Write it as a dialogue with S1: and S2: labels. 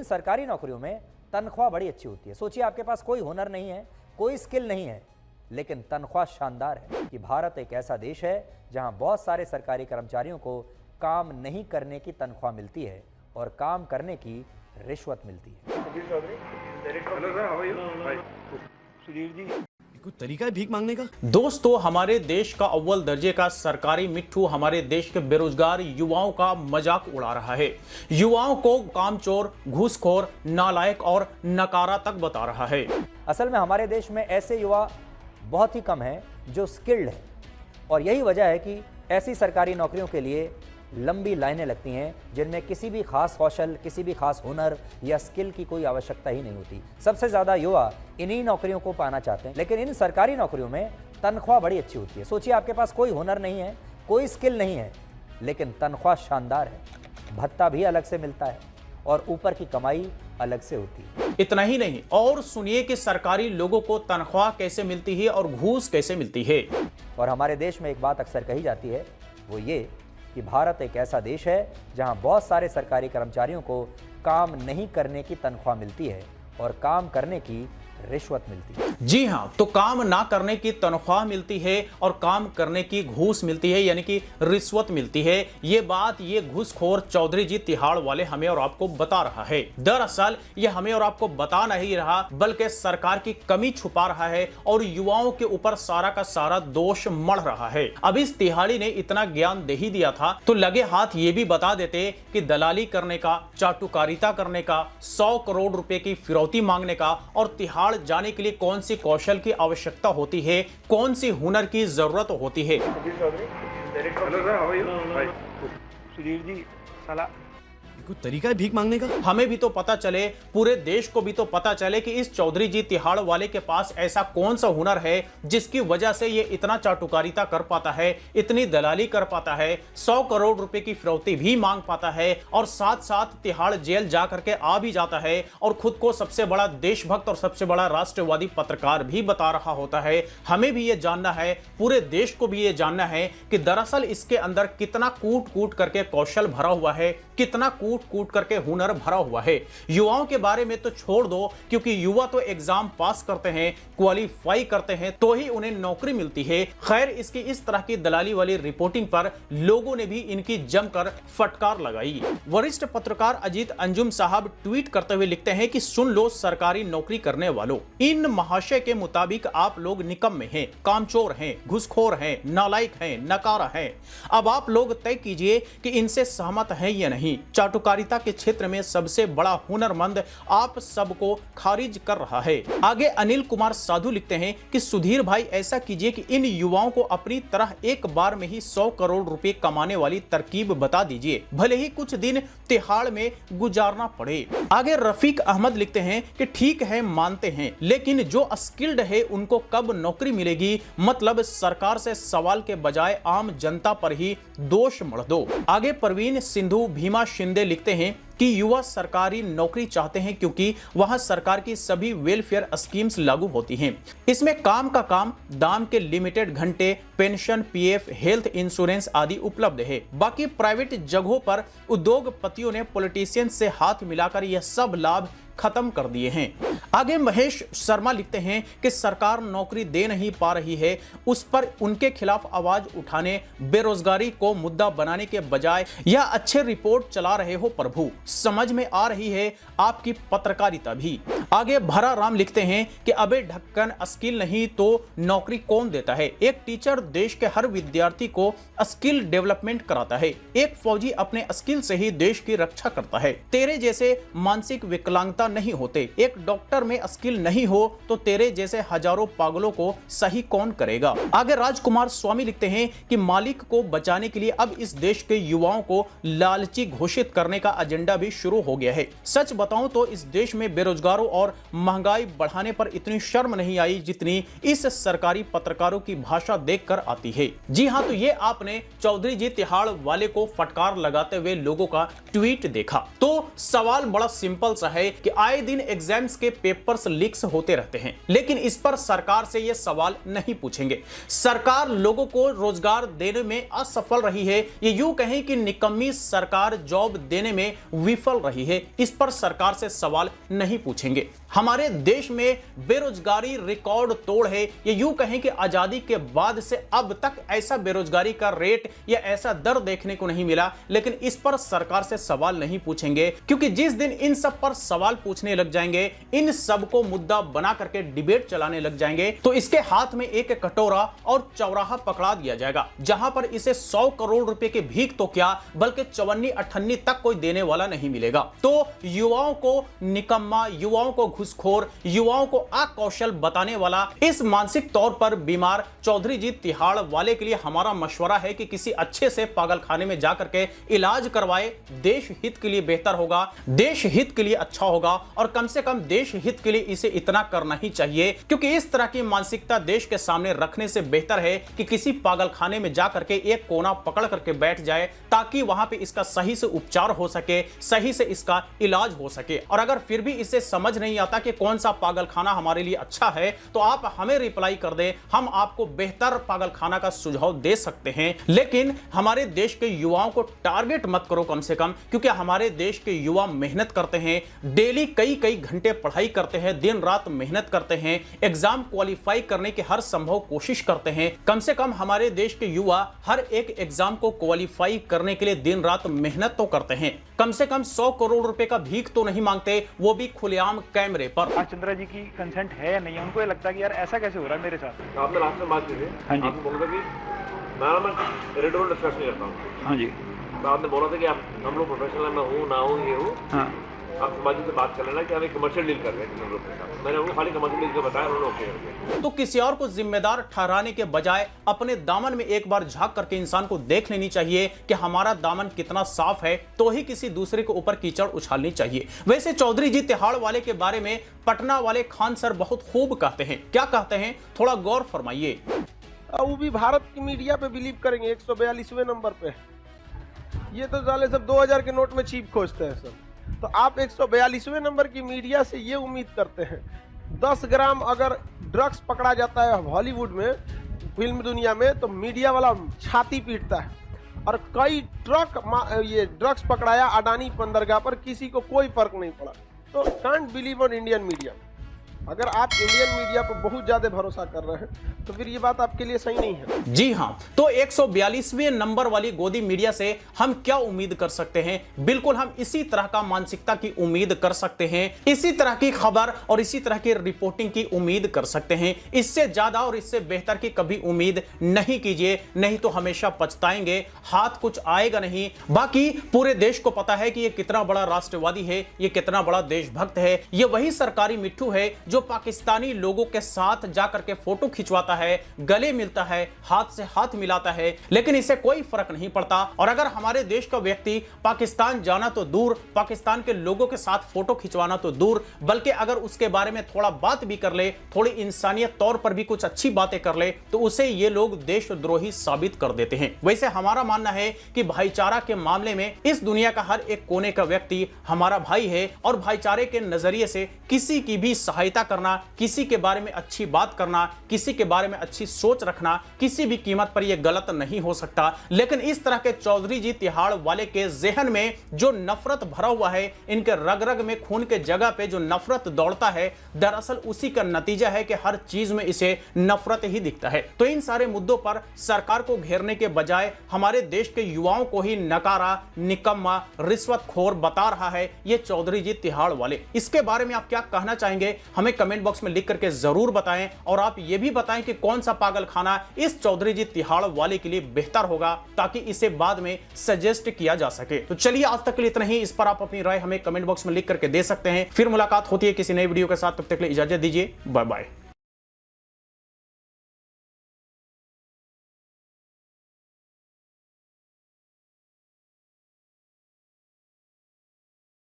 S1: इन सरकारी नौकरियों में तनख्वाह बड़ी अच्छी होती है। सोचिए, आपके पास कोई हुनर नहीं है, कोई स्किल नहीं है, लेकिन तनख्वाह शानदार है। कि भारत एक ऐसा देश है जहां बहुत सारे सरकारी कर्मचारियों को काम नहीं करने की तनख्वाह मिलती है और काम करने की रिश्वत मिलती है।
S2: कोई तरीका है भीख मांगने का?
S3: दोस्तों, हमारे देश का अव्वल दर्जे का सरकारी मिट्ठू हमारे देश के बेरोजगार युवाओं का मजाक उड़ा रहा है। युवाओं को कामचोर, घूसखोर, नालायक और नकारा तक बता रहा है।
S1: असल में हमारे देश में ऐसे युवा बहुत ही कम हैं जो स्किल्ड हैं, और यही वजह है कि ऐसी सरकारी नौकरियों के लिए लंबी लाइनें लगती हैं जिनमें किसी भी खास कौशल, किसी भी खास हुनर या स्किल की कोई आवश्यकता ही नहीं होती। सबसे ज़्यादा युवा इन्हीं नौकरियों को पाना चाहते हैं, लेकिन इन सरकारी नौकरियों में तनख्वाह बड़ी अच्छी होती है। सोचिए, आपके पास कोई हुनर नहीं है, कोई स्किल नहीं है, लेकिन तनख्वाह शानदार है। भत्ता भी अलग से मिलता है और ऊपर की कमाई अलग से होती है।
S3: इतना ही नहीं, और सुनिए कि सरकारी लोगों को तनख्वाह कैसे मिलती है और घूस कैसे मिलती है।
S1: और हमारे देश में एक बात अक्सर कही जाती है, वो ये कि भारत एक ऐसा देश है जहां बहुत सारे सरकारी कर्मचारियों को काम नहीं करने की तनख्वाह मिलती है और काम करने की रिश्वत मिलती है।
S3: जी हां, तो काम ना करने की तनख्वाह मिलती है और काम करने की घूस मिलती है, यानी कि रिश्वत मिलती है। ये बात ये घूसखोर चौधरी जी तिहाड़ वाले हमें और आपको बता रहा है। दरअसल ये हमें और आपको बता नहीं रहा, बल्कि सरकार की कमी छुपा रहा है और युवाओं के ऊपर सारा का सारा दोष मढ़ रहा है। अब इस तिहाड़ी ने इतना ज्ञान दे ही दिया था, तो लगे हाथ ये भी बता देते कि दलाली करने का, चाटुकारिता करने का, 100 करोड़ रुपए की फिरौती मांगने का और तिहाड़ जाने के लिए कौन सी कौशल की आवश्यकता होती है, कौन सी हुनर की जरूरत होती है।
S2: सुधीर जी, साला कोई तरीका है भीख मांगने का?
S3: हमें भी तो पता चले, पूरे देश को भी तो पता चले कि इस चौधरी जी तिहाड़ वाले के पास ऐसा कौन सा हुनर है जिसकी वजह से ये इतना चाटुकारिता कर पाता है, इतनी दलाली कर पाता है, 100 करोड़ रुपए की फिरौती भी मांग पाता है और साथ साथ तिहाड़ जेल जा करके आ भी जाता है और खुद को सबसे बड़ा देशभक्त और सबसे बड़ा राष्ट्रवादी पत्रकार भी बता रहा होता है। हमें भी ये जानना है, पूरे देश को भी ये जानना है कि दरअसल इसके अंदर कितना कूट कूट करके कौशल भरा हुआ है, कितना कूट कूट करके हुनर भरा हुआ है। युवाओं के बारे में तो छोड़ दो, क्योंकि युवा तो एग्जाम पास करते हैं, क्वालिफाई करते हैं, तो ही उन्हें नौकरी मिलती है। खैर, इसकी इस तरह की दलाली वाली रिपोर्टिंग पर लोगों ने भी इनकी जमकर फटकार लगाई। वरिष्ठ पत्रकार अजीत अंजुम साहब ट्वीट करते हुए लिखते हैं कि सुन लो सरकारी नौकरी करने वालों, इन महाशय के मुताबिक आप लोग निकम्मे हैं, कामचोर हैं, घुसखोर हैं, नालायक हैं, नकारा हैं। अब आप लोग तय कीजिए कि इनसे सहमत हैं या नहीं। चाटुकारिता के क्षेत्र में सबसे बड़ा हुनरमंद आप सबको खारिज कर रहा है। आगे अनिल कुमार साधु लिखते हैं कि सुधीर भाई, ऐसा कीजिए कि इन युवाओं को अपनी तरह एक बार में ही 100 करोड़ रुपए कमाने वाली तरकीब बता दीजिए, भले ही कुछ दिन तिहाड़ में गुजारना पड़े। आगे रफीक अहमद लिखते हैं कि ठीक है, मानते हैं, लेकिन जो स्किल्ड है उनको कब नौकरी मिलेगी? मतलब सरकार से सवाल के बजाय आम जनता पर ही दोष मढ़ दो। आगे परवीन सिंधु भीमा शिंदे लिखते हैं कि युवा सरकारी नौकरी चाहते हैं क्योंकि वहां सरकार की सभी वेलफेयर स्कीम्स लागू होती हैं। इसमें काम का काम, दाम के लिमिटेड घंटे, पेंशन, पीएफ, हेल्थ इंश्योरेंस आदि उपलब्ध है। बाकी प्राइवेट जगहों पर उद्योगपतियों ने पॉलिटिशियन से हाथ मिलाकर यह सब लाभ खत्म कर दिए हैं। आगे महेश शर्मा लिखते हैं कि सरकार नौकरी दे नहीं पा रही है, उस पर उनके खिलाफ आवाज उठाने, बेरोजगारी को मुद्दा बनाने के बजाय यह अच्छे रिपोर्ट चला रहे हो प्रभु, समझ में आ रही है आपकी पत्रकारिता भी। आगे भरा राम लिखते हैं कि अबे ढक्कन, स्किल नहीं तो नौकरी कौन देता है? एक टीचर देश के हर विद्यार्थी को स्किल डेवलपमेंट कराता है, एक फौजी अपने स्किल से ही देश की रक्षा करता है। तेरे जैसे मानसिक विकलांगता नहीं होते, एक डॉक्टर में स्किल नहीं हो तो तेरे जैसे हजारों पागलों को सही कौन करेगा? आगे राजकुमार स्वामी लिखते हैं कि मालिक को बचाने के लिए अब इस देश के युवाओं को लालची घोषित करने का एजेंडा भी शुरू हो गया है। सच बताऊं तो इस देश में बेरोजगारों और महंगाई बढ़ाने पर इतनी शर्म नहीं आई जितनी इस सरकारी पत्रकारों की भाषा देखकर आती है। जी हां, तो ये आपने चौधरी जी तिहाड़ वाले को फटकार लगाते हुए लोगों का ट्वीट देखा। तो सवाल बड़ा सिंपल सा है कि आए दिन एग्जाम्स के पेपर्स लीक्स होते रहते हैं, लेकिन इस पर सरकार से यह सवाल नहीं पूछेंगे। सरकार लोगों को रोजगार देने में असफल रही है, ये यूं कहें कि निकम्मी सरकार जॉब देने में विफल रही है, इस पर सरकार से सवाल नहीं पूछेंगे। हमारे देश में बेरोजगारी रिकॉर्ड तोड़ है, ये यूं कहें कि आजादी के बाद से अब तक ऐसा बेरोजगारी का रेट या ऐसा दर देखने को नहीं मिला, लेकिन इस पर सरकार से सवाल नहीं पूछेंगे, क्योंकि जिस दिन इन सब पर सवाल पूछने लग जाएंगे, इन सब को मुद्दा बना करके डिबेट चलाने लग जाएंगे, तो इसके हाथ में एक कटोरा और चौराहा पकड़ा दिया जाएगा, जहां पर इसे 100 करोड़ रुपए की भीख तो क्या बल्कि चवन्नी अठन्नी तक कोई देने वाला नहीं मिलेगा। तो युवाओं को निकम्मा, युवाओं को घुसखोर, युवाओं को अकौशल बताने वाला, इस मानसिक तौर पर बीमार चौधरी जी तिहाड़ वाले के लिए हमारा मशवरा है कि किसी अच्छे से पागलखाने में जाकर के इलाज करवाए। देश हित के लिए बेहतर होगा, देश हित के लिए अच्छा होगा, और कम से कम देश हित के लिए इसे इतना करना ही चाहिए, क्योंकि इस तरह की मानसिकता देश के सामने रखने से बेहतर है कि किसी पागलखाने में जाकर के एक कोना पकड़ करके बैठ जाए, ताकि वहां पे इसका सही से उपचार हो सके, सही से इसका इलाज हो सके। और अगर फिर भी इसे समझ नहीं आता कि कौन सा पागलखाना हमारे लिए अच्छा है, तो आप हमें रिप्लाई कर दें, हम आपको बेहतर पागलखाना का सुझाव दे सकते हैं। लेकिन हमारे देश के युवाओं को टारगेट मत करो कम से कम, क्योंकि हमारे देश के युवा मेहनत करते हैं, डेली कई कई घंटे पढ़ाई करते हैं, दिन रात मेहनत करते हैं, एग्जाम क्वालिफाई करने की हर संभव कोशिश करते हैं। कम से कम हमारे देश के युवा हर एक एग्जाम को क्वालिफाई करने के लिए दिन रात मेहनत तो करते हैं, कम से कम 100 करोड़ रुपए का भीख तो नहीं मांगते, वो भी खुलेआम कैमरे पर।
S2: आज चंद्रा जी की कंसेंट है या नहीं, उनको ये लगता है कि यार ऐसा कैसे हो रहा है मेरे साथ।
S4: आपने लास्ट में बात की थी,
S2: हाँ जी।
S4: आपने बोला था कि मैं रेडियो में डिस्कस नहीं करता हूँ।
S2: हाँ जी।
S4: तो आपने बोला था कि आप हम लोग प्रोफेशनल है, मैं हूँ ना हूँ ये हूँ,
S2: हाँ।
S4: आप समाजी से बात कर लेना कि हम एक कमर्शियल डील कर रहे हैं हम लोग के साथ। मैंने उनको खाली कमर्शियल डील का बताया, उन्होंने ओके कर दिया।
S3: तो किसी और को जिम्मेदार ठहराने के बजाय अपने दामन में एक बार झांक करके इंसान को देख लेनी चाहिए कि हमारा दामन कितना साफ है, तो ही किसी दूसरे के ऊपर कीचड़ उछालनी चाहिए। वैसे चौधरी जी तिहाड़ वाले के बारे में पटना वाले खान सर बहुत खूब कहते हैं। क्या कहते हैं, थोड़ा गौर फरमाइए।
S5: वो भी भारत की मीडिया पे बिलीव करेंगे 142वें नंबर पे। ये तो साले सब 2000 के नोट में चीप खोजते हैं सब। तो आप 142वें नंबर की मीडिया से ये उम्मीद करते हैं 10 ग्राम अगर ड्रग्स पकड़ा जाता है हॉलीवुड में, फिल्म दुनिया में, तो मीडिया वाला छाती पीटता है। और कई ट्रक ये ड्रग्स पकड़ाया अडानी बंदरगाह पर, किसी को कोई फर्क नहीं पड़ा। तो can't believe on Indian media. अगर आप इंडियन मीडिया पर बहुत ज्यादा भरोसा कर रहे हैं तो फिर ये बात आपके लिए सही नहीं है।
S3: जी हां, तो 142वें नंबर वाली गोदी मीडिया से हम क्या उम्मीद कर सकते हैं? बिल्कुल हम इसी तरह का मानसिकता की उम्मीद कर सकते हैं, इसी तरह की खबर और इसी तरह की रिपोर्टिंग की उम्मीद कर सकते हैं। इससे ज्यादा और इससे बेहतर की कभी उम्मीद नहीं कीजिए, नहीं तो हमेशा पछताएंगे, हाथ कुछ आएगा नहीं। बाकी पूरे देश को पता है कि ये कितना बड़ा राष्ट्रवादी है, ये कितना बड़ा देशभक्त है। ये वही सरकारी मिट्ठू है जो पाकिस्तानी लोगों के साथ जाकर के फोटो खिंचवाता है, गले मिलता है, हाथ से हाथ मिलाता है, लेकिन इसे कोई फर्क नहीं पड़ता। और अगर हमारे देश का व्यक्ति पाकिस्तान जाना तो दूर, पाकिस्तान के लोगों के साथ फोटो खिंचवाना तो दूर, बल्कि अगर उसके बारे में थोड़ा बात भी कर ले, थोड़ी इंसानियत तौर पर भी कुछ अच्छी बातें कर ले, तो उसे ये लोग देशद्रोही साबित कर देते हैं। वैसे हमारा मानना है कि भाईचारा के मामले में इस दुनिया का हर एक कोने का व्यक्ति हमारा भाई है, और भाईचारे के नजरिए से किसी की भी सहायता करना, किसी के बारे में अच्छी बात करना, किसी के बारे में अच्छी सोच रखना किसी भी कीमत पर यह गलत नहीं हो सकता। लेकिन इस तरह के चौधरी जी तिहाड़ वाले के ज़हन में जो नफरत भरा हुआ है, इनके रग रग में खून के जगह पे जो नफरत दौड़ता है, दरअसल उसी का नतीजा है कि हर चीज में इसे नफरत ही दिखता है। तो इन सारे मुद्दों पर सरकार को घेरने के बजाय हमारे देश के युवाओं को ही नकारा, निकम्मा, रिश्वतखोर बता रहा है ये चौधरी जी तिहाड़ वाले। इसके बारे में आप क्या कहना चाहेंगे, हमें कमेंट बॉक्स में लिख करके जरूर बताएं। और आप ये भी बताएं कि कौन सा पागलखाना इस चौधरी जी तिहाड़ वाले के लिए बेहतर होगा, ताकि इसे बाद में सजेस्ट किया जा सके। तो चलिए आज तक के लिए इतना ही। इस पर आप अपनी राय हमें कमेंट बॉक्स में लिख करके दे सकते हैं। फिर मुलाकात होती है किसी नई वीडियो के साथ, तब तक के लिए इजाजत दीजिए, बाय बाय।